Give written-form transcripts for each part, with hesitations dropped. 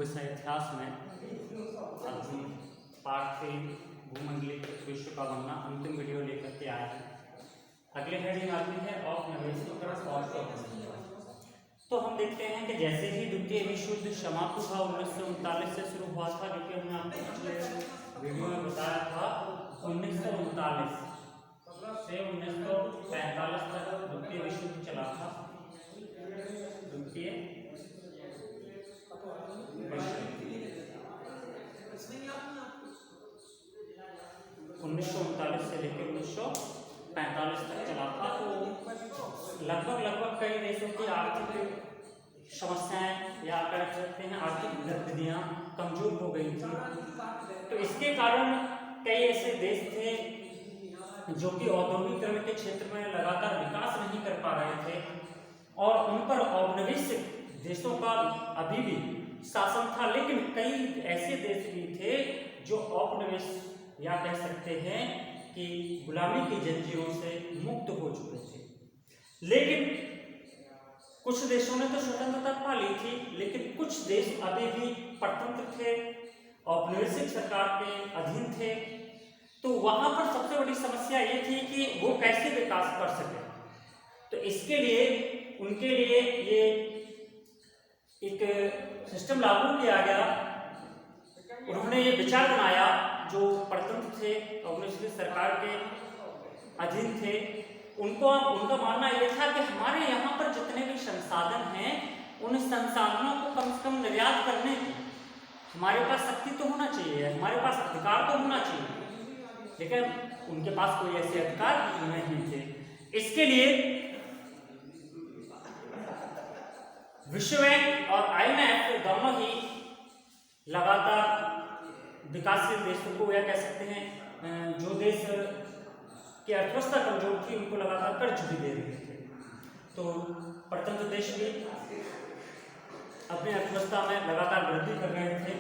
विषय इतिहास में आज हम पार्ट 3 भूमंडलीय विश्व का बनना अंतिम वीडियो लेकर के आए हैं। अगले हेडिंग आती है औपनिवेशिक। तो हम देखते हैं कि जैसे ही द्वितीय विश्व युद्ध समाप्त हुआ 1939 से शुरू हुआ था, जो कि हमने आपको पिछले वीडियो में बताया था। 1939 से 1945 तक द्वितीय विश्व युद्ध चला था। द्वितीय विश्व 1939 से लेकर 1945 तक चला था। तो लगभग कई देशों की आर्थिक समस्याएं या कह सकते हैं आर्थिक गतिविधियां कमजोर हो गई थी। तो इसके कारण कई ऐसे देश थे जो कि औद्योगिकरण के क्षेत्र में लगातार विकास नहीं कर पा रहे थे और उन पर औपनिवेशिक देशों का अभी भी शासन था। लेकिन कई ऐसे देश भी थे जो औपनिवेश या कह सकते हैं कि गुलामी की जंजीरों से मुक्त हो चुके थे। लेकिन कुछ देशों ने तो स्वतंत्रता पा ली थी, लेकिन कुछ देश अभी भी परतंत्र थे, औपनिवेशिक सरकार के अधीन थे। तो वहां पर सबसे बड़ी समस्या ये थी कि वो कैसे विकास कर सके। तो इसके लिए उनके लिए ये एक सिस्टम लागू किया गया। उन्होंने ये विचार बनाया, जो परतंत्र थे, औपनिवेशिक सरकार के अधीन थे, उनका मानना यह था कि हमारे यहाँ पर जितने भी संसाधन हैं, उन संसाधनों को कम से कम निर्यात करने की हमारे पास शक्ति तो होना चाहिए, हमारे पास अधिकार तो होना चाहिए। लेकिन उनके पास कोई ऐसे अधिकार नहीं थे। इसके लिए विश्व बैंक और IMF दोनों ही लगातार विकासशील देशों को, या कह सकते हैं जो देश की अर्थव्यवस्था कमजोर थी, उनको लगातार कर्ज भी दे रहे थे। तो परतंत्र देश भी अपनी अर्थव्यवस्था में लगातार वृद्धि कर रहे थे।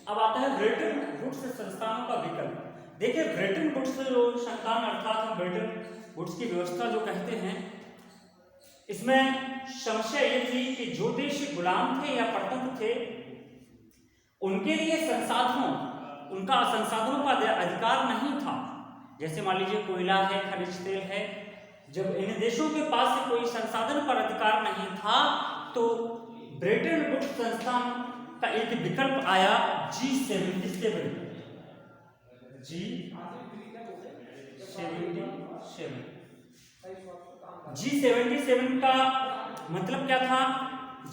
अब आता है ब्रेटन वुड्स संस्थानों का विकल्प। देखिए, ब्रेटन वुड्स संस्थान अर्थात हम ब्रेटन वुड्स की व्यवस्था जो कहते हैं, इसमें समस्या ये थी कि जो देश गुलाम थे या परतंत्र थे, उनके लिए उनका संसाधनों का अधिकार नहीं था। जैसे मान लीजिए कोयला है, खनिज तेल है। जब इन देशों के पास से कोई संसाधन पर अधिकार नहीं था, तो ब्रेटन वुड्स संस्थान का एक विकल्प आया, G77। G77 का मतलब क्या था?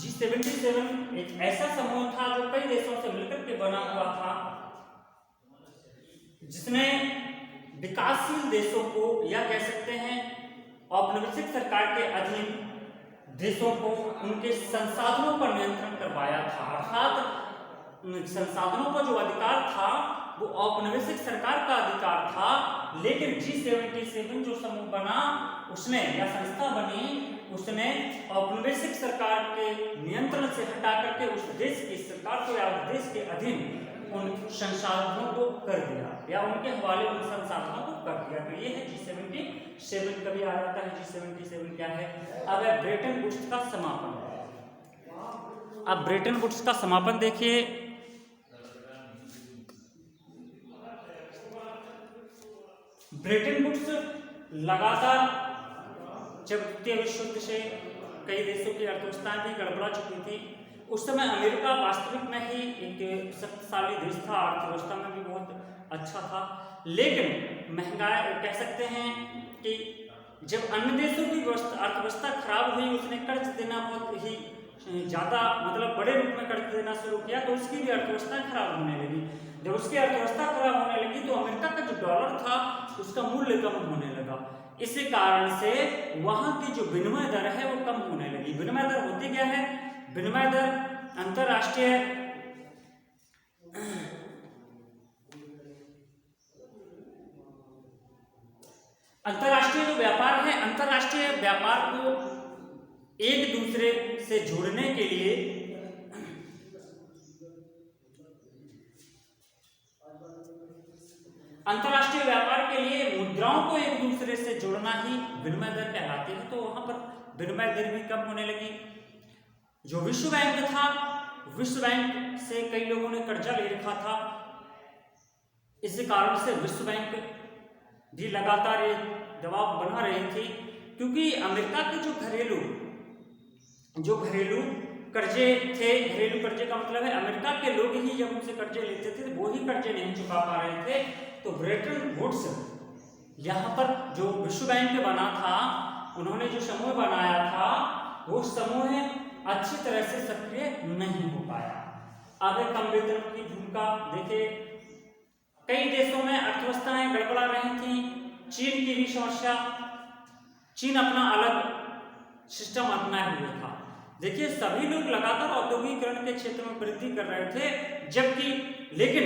G77 एक ऐसा समूह था जो कई देशों से मिलकर के बना हुआ था, जिसने विकासशील देशों को, या कह सकते हैं औपनिवेशिक सरकार के अधीन देशों को, उनके संसाधनों पर नियंत्रण करवाया था। अर्थात संसाधनों पर जो अधिकार था वो औपनिवेशिक सरकार का अधिकार था। लेकिन G77 जो समूह बना, उसने, या संस्था बनी, उसने औपनिवेशिक सरकार के नियंत्रण से हटा करके उस देश की सरकार को या उस देश के अधीन उन संसाधनों को कर दिया, या उनके हवाले उन संसाधनों को कर दिया। तो ये है G77। कभी आ जाता है G77 क्या है? अब है ब्रेटन वुड्स का समापन। अब ब्रेटन वुड्स का समापन देखिए। ब्रेटन वुड्स लगातार, जब द्वितीय विश्व युद्ध से कई देशों की अर्थव्यवस्थाएं भी गड़बड़ा चुकी थी, उस समय अमेरिका वास्तविक में ही एक शक्तिशाली देश था, अर्थव्यवस्था में भी बहुत अच्छा था। लेकिन महंगाई, कह सकते हैं कि जब अन्य देशों की अर्थव्यवस्था खराब हुई, उसने कर्ज देना बहुत ही ज़्यादा, मतलब बड़े रूप में कर्ज देना शुरू किया, तो उसकी भी अर्थव्यवस्था खराब होने लगी। जब उसकी अर्थव्यवस्था खराब होने लगी, तो अमेरिका का जो डॉलर था, उसका मूल्य कम होने लगा। इसी कारण से वहाँ की जो विनिमय दर है वो कम होने लगी। विनिमय दर होती क्या है? विनिमय दर अंतरराष्ट्रीय जो व्यापार है, अंतरराष्ट्रीय व्यापार को एक दूसरे से जोड़ने के लिए अंतरराष्ट्रीय व्यापार के लिए मुद्राओं को एक दूसरे से जोड़ना ही विनिमय दर कहलाती है। तो वहां पर विनिमय दर भी कम होने लगी। जो विश्व बैंक था विश्व बैंक से कई लोगों ने कर्जा ले रखा था। इसी कारण से विश्व बैंक भी लगातार ये दबाव बना रही थी, क्योंकि अमेरिका के जो घरेलू कर्जे थे, घरेलू कर्जे का मतलब है अमेरिका के लोग ही जब उनसे कर्जे लेते थे वो ही कर्जे नहीं चुका पा रहे थे। तो ब्रेटन वुड्स यहाँ पर जो विश्व बैंक बना था, उन्होंने जो समूह बनाया था वो समूह अच्छी तरह से सक्रिय नहीं हो पाया। आगे कम वेतन की भूमिका देखिए, कई देशों में अर्थव्यवस्थाएं गड़बड़ा रही थी। चीन की भी समस्या, चीन अपना अलग सिस्टम अपनाए हुए था। देखिए सभी लोग लगातार औद्योगिकरण के क्षेत्र में वृद्धि कर रहे थे, जबकि लेकिन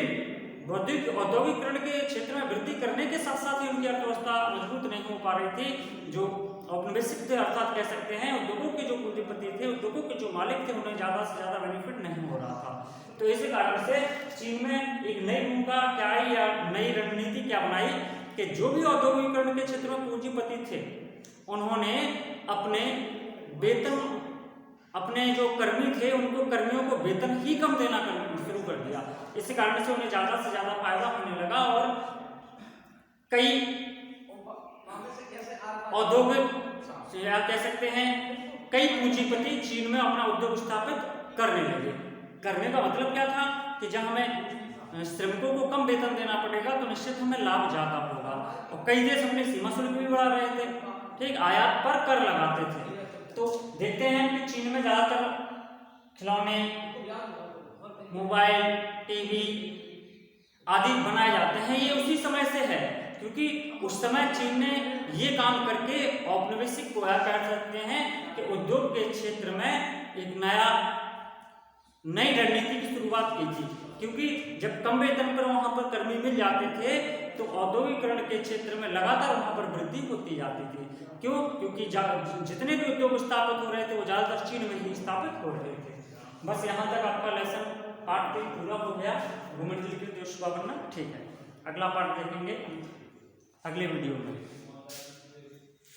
औद्योगिकरण के क्षेत्र में वृद्धि करने के साथ साथ ही उनकी अर्थव्यवस्था मजबूत नहीं हो पा रही थी। जो औपनिवेशिक थे, अर्थात कह सकते हैं उद्योगों के जो पूंजीपति थे, उद्योगों के जो मालिक थे, उन्हें ज्यादा से ज्यादा बेनिफिट नहीं हो रहा था। तो इसी कारण से चीन में एक नई भूमिका क्या आई या नई रणनीति क्या बनाई कि जो भी औद्योगिकरण के क्षेत्र में पूंजीपति थे, उन्होंने अपने वेतन, अपने जो कर्मी थे उनको, कर्मियों को वेतन ही कम देना शुरू कर दिया। इसी कारण से उन्हें ज्यादा से ज्यादा फायदा होने लगा और कई औद्योगिक या कह सकते हैं कई पूंजीपति चीन में अपना उद्योग स्थापित करने लगे। करने का मतलब क्या था कि जब हमें श्रमिकों को कम वेतन देना पड़ेगा तो निश्चित हमें लाभ ज्यादा होगा। और कई देश अपनी सीमा शुल्क भी बढ़ा रहे थे, ठीक, आयात पर कर लगाते थे। तो देखते हैं कि चीन में ज्यादातर खिलौने, मोबाइल, टीवी आदि बनाए जाते हैं। ये उसी समय से है, क्योंकि उस समय चीन ने ये काम करके औपनिवेशिक को कह सकते हैं कि उद्योग के क्षेत्र में एक नई रणनीति की शुरुआत की थी। क्योंकि जब कम वेतन पर वहां पर कर्मी मिल जाते थे तो औद्योगिकरण के क्षेत्र में लगातार वहां पर वृद्धि होती जाती थी। क्यों? क्योंकि जितने भी उद्योग स्थापित हो रहे थे वो ज्यादातर चीन में ही स्थापित हो रहे थे। बस यहाँ तक आपका लेसन पार्ट 3 पूरा हो गया। भूमंडलीकृत शुभावरण, ठीक है। अगला पार्ट देखेंगे अगले वीडियो में।